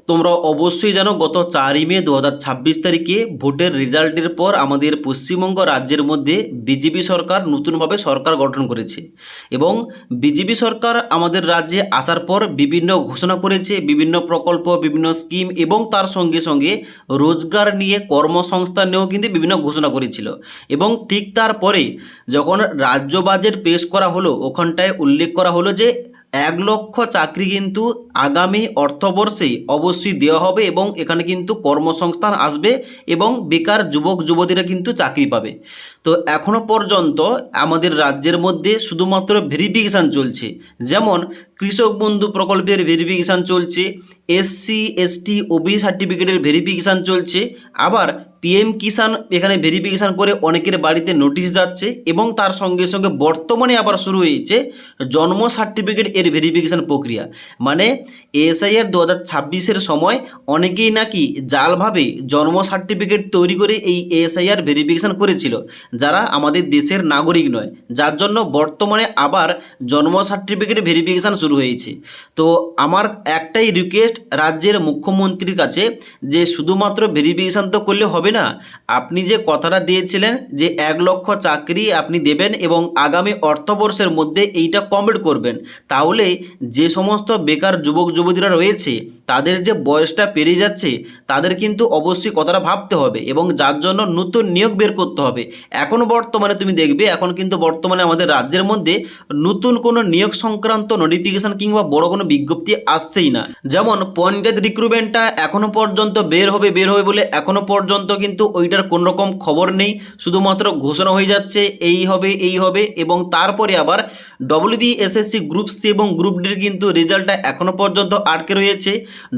তোমরা অবশ্যই জানো গত 4 মে 2026 তারিখে ভোটের রেজাল্টের পর আমাদের পশ্চিমবঙ্গ রাজ্যের মধ্যে বিজেপি সরকার নতুনভাবে সরকার গঠন করেছে এবং বিজেপি সরকার আমাদের রাজ্যে আসার পর বিভিন্ন ঘোষণা করেছে, বিভিন্ন প্রকল্প, বিভিন্ন স্কিম এবং তার সঙ্গে সঙ্গে রোজগার নিয়ে, কর্মসংস্থান নিয়েও কিন্তু বিভিন্ন ঘোষণা করেছিল। এবং ঠিক তারপরে যখন রাজ্য বাজেট পেশ করা হলো, ওখানটায় উল্লেখ করা হলো যে 1 লক্ষ চাকরি কিন্তু আগামী অর্থবর্ষে অবশ্যই দেওয়া হবে এবং এখানে কিন্তু কর্মসংস্থান আসবে এবং বেকার যুবক যুবতীরা কিন্তু চাকরি পাবে। তো এখনো পর্যন্ত আমাদের রাজ্যের মধ্যে শুধুমাত্র ভেরিফিকেশান চলছে, যেমন কৃষক বন্ধু প্রকল্পের ভেরিফিকেশান চলছে, এসসি এসটি ওবিসি সার্টিফিকেটের ভেরিফিকেশান চলছে, আবার পিএম কিষাণ এখানে ভেরিফিকেশান করে অনেকের বাড়িতে নোটিশ যাচ্ছে এবং তার সঙ্গে সঙ্গে বর্তমানে আবার শুরু হয়েছে জন্ম সার্টিফিকেট এর ভেরিফিকেশান প্রক্রিয়া। মানে এসআইআর 2026-এর সময় অনেকেই নাকি জালভাবে জন্ম সার্টিফিকেট তৈরি করে এই এসআইআর ভেরিফিকেশান করেছিল, যারা আমাদের দেশের নাগরিক নয়, যার জন্য বর্তমানে আবার জন্ম সার্টিফিকেট ভেরিফিকেশান শুরু হয়েছে। তো আমার একটাই রিকোয়েস্ট রাজ্যের মুখ্যমন্ত্রীর কাছে যে শুধুমাত্র ভেরিফিকেশান তো করলে হবে না, আপনি যে কথাটা দিয়েছিলেন যে 1 লক্ষ চাকরি আপনি দেবেন এবং আগামী অর্থবর্ষের মধ্যে এইটা কমপ্লিট করবেন, তাহলে যে সমস্ত বেকার যুবক যুবতীরা রয়েছে তাদের যে বয়সটা পেরিয়ে যাচ্ছে তাদের কিন্তু অবশ্যই কথাটা ভাবতে হবে এবং যার জন্য নতুন নিয়োগ বের করতে হবে। এখন বর্তমানে তুমি দেখবে এখন কিন্তু বর্তমানে আমাদের রাজ্যের মধ্যে নতুন কোনো নিয়োগ সংক্রান্ত নোটিফিকেশন কিংবা বড় কোনো বিজ্ঞপ্তি আসছেই না। যেমন পঞ্চায়েত রিক্রুটমেন্টটা এখনো পর্যন্ত বের হবে বলে এখনো পর্যন্ত কিন্তু ওইটার কোনো রকম খবর নেই, শুধুমাত্র ঘোষণা হয়ে যাচ্ছে এই হবে এবং তারপরে আবার ডব্লিউবিএসএসসি গ্রুপ সি এবং গ্রুপ ডির কিন্তু রেজাল্টটা এখনো পর্যন্ত আটকে রয়েছে।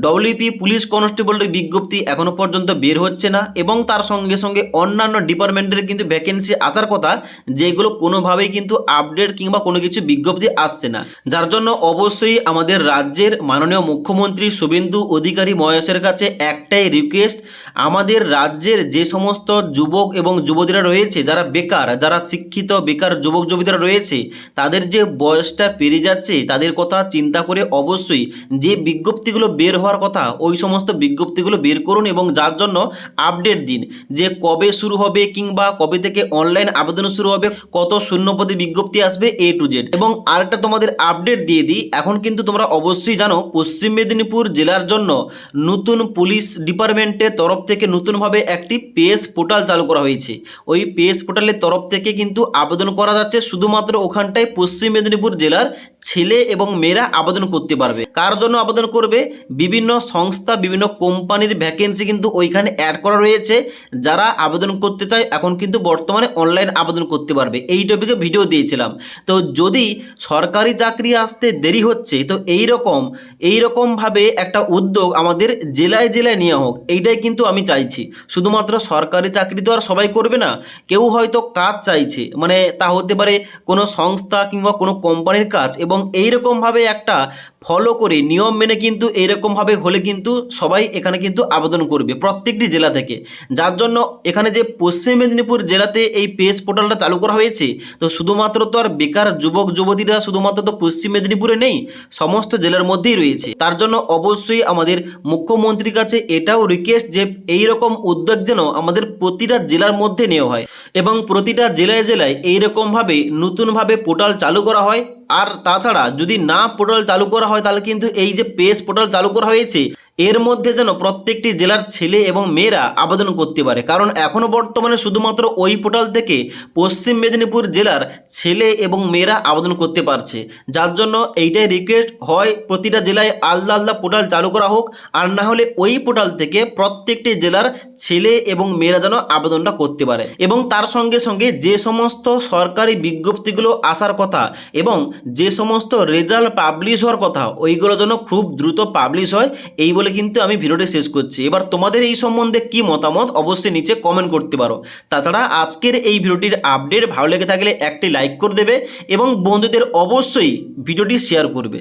ডব্লিউপি পুলিশ কনস্টেবলের বিজ্ঞপ্তি এখনো পর্যন্ত বের হচ্ছে না এবং তার সঙ্গে সঙ্গে অন্যান্য ডিপার্টমেন্টের কিন্তু ভ্যাকেন্সি আসার কথা, যেগুলো কোনোভাবেই কিন্তু আপডেট কিংবা কোনো কিছু বিজ্ঞপ্তি আসছে না। যার জন্য অবশ্যই আমাদের রাজ্যের মাননীয় মুখ্যমন্ত্রী শুভেন্দু অধিকারী মহেশের কাছে একটাই রিকোয়েস্ট, আমাদের রাজ্যের যে সমস্ত যুবক এবং যুবতীরা রয়েছে, যারা বেকার, যারা শিক্ষিত বেকার যুবক যুবতীরা রয়েছে, তাদের যে বয়সটা পেরিয়ে যাচ্ছে তাদের কথা চিন্তা করে অবশ্যই যে বিজ্ঞপ্তিগুলো বের হওয়ার কথা ওই সমস্ত বিজ্ঞপ্তিগুলো বের করুন এবং যার জন্য আপডেট দিন যে কবে শুরু হবে কিংবা কবে থেকে অনলাইন আবেদন শুরু হবে, কত শূন্যপদে বিজ্ঞপ্তি আসবে A to Z। এবং আরেকটা তোমাদের আপডেট দিয়ে দিই, এখন কিন্তু তোমরা অবশ্যই জানো পশ্চিম মেদিনীপুর জেলার জন্য নতুন পুলিশ ডিপার্টমেন্টের তরফ থেকে নতুনভাবে একটি পেস পোর্টাল চালু করা হয়েছে। ওই পেস পোর্টালের তরফ থেকে কিন্তু আবেদন করা যাচ্ছে, শুধুমাত্র ওখানটায় পশ্চিম মেদিনীপুর জেলার ছেলে এবং মেয়েরা আবেদন করতে পারবে। কার জন্য আবেদন করবে? বিভিন্ন সংস্থা, বিভিন্ন কোম্পানির ভ্যাকেন্সি কিন্তু ওইখানে অ্যাড করা রয়েছে। যারা আবেদন করতে চায় এখন কিন্তু বর্তমানে অনলাইন আবেদন করতে পারবে। এই টপিকে ভিডিও দিয়েছিলাম। তো যদি সরকারি চাকরি আসতে দেরি হচ্ছে তো এইরকমভাবে একটা উদ্যোগ আমাদের জেলায় জেলায় নেওয়া হোক, এইটাই কিন্তু আমি চাইছি। শুধুমাত্র সরকারি চাকরি তো আর সবাই করবে না, কেউ হয়তো কাজ চাইছে, মানে তা হতে পারে কোনো সংস্থা কিংবা কোনো কোম্পানির কাজ, এবং এইরকমভাবে একটা ফলো করে নিয়ম মেনে কিন্তু এইরকমভাবে হলে কিন্তু সবাই এখানে কিন্তু আবেদন করবে প্রত্যেকটি জেলা থেকে। যার জন্য এখানে যে পশ্চিম মেদিনীপুর জেলাতে এই পেস পোর্টালটা চালু করা হয়েছে, তো শুধুমাত্র তো আর বেকার যুবক যুবতীরা শুধুমাত্র তো পশ্চিম মেদিনীপুরে নেই, সমস্ত জেলার মধ্যেই রয়েছে। তার জন্য অবশ্যই আমাদের মুখ্যমন্ত্রীর কাছে এটাও রিকোয়েস্ট যে এইরকম উদ্যোগ যেন আমাদের প্রতিটা জেলার মধ্যে নেওয়া হয় এবং প্রতিটা জেলায় জেলায় এইরকমভাবে নতুনভাবে পোর্টাল চালু করা হয়। আর তাছাড়া যদি না পোর্টাল চালু করা হয় তাহলে কিন্তু এই যে পেস পোর্টাল চালু করা হয়েছে এর মধ্যে যেন প্রত্যেকটি জেলার ছেলে এবং মেয়েরা আবেদন করতে পারে, কারণ এখনও বর্তমানে শুধুমাত্র ওই পোর্টাল থেকে পশ্চিম মেদিনীপুর জেলার ছেলে এবং মেয়েরা আবেদন করতে পারছে। যার জন্য এইটাই রিকোয়েস্ট, হয় প্রতিটা জেলায় আলাদা আলাদা পোর্টাল চালু করা হোক, আর না হলে ওই পোর্টাল থেকে প্রত্যেকটি জেলার ছেলে এবং মেয়েরা যেন আবেদনটা করতে পারে। এবং তার সঙ্গে সঙ্গে যে সমস্ত সরকারি বিজ্ঞপ্তিগুলো আসার কথা এবং যে সমস্ত রেজাল্ট পাবলিশ হওয়ার কথা ওইগুলো যেন খুব দ্রুত পাবলিশ হয়, এই বলে কিন্তু আমি ভিডিওটি শেষ করছি। এবার তোমাদের এই সম্বন্ধে কি মতামত অবশ্যই নিচে কমেন্ট করতে পারো। তাছাড়া আজকের এই ভিডিওটির আপডেট ভালো লেগে থাকলে একটি লাইক করে দেবে এবং বন্ধুদের অবশ্যই ভিডিওটি শেয়ার করবে।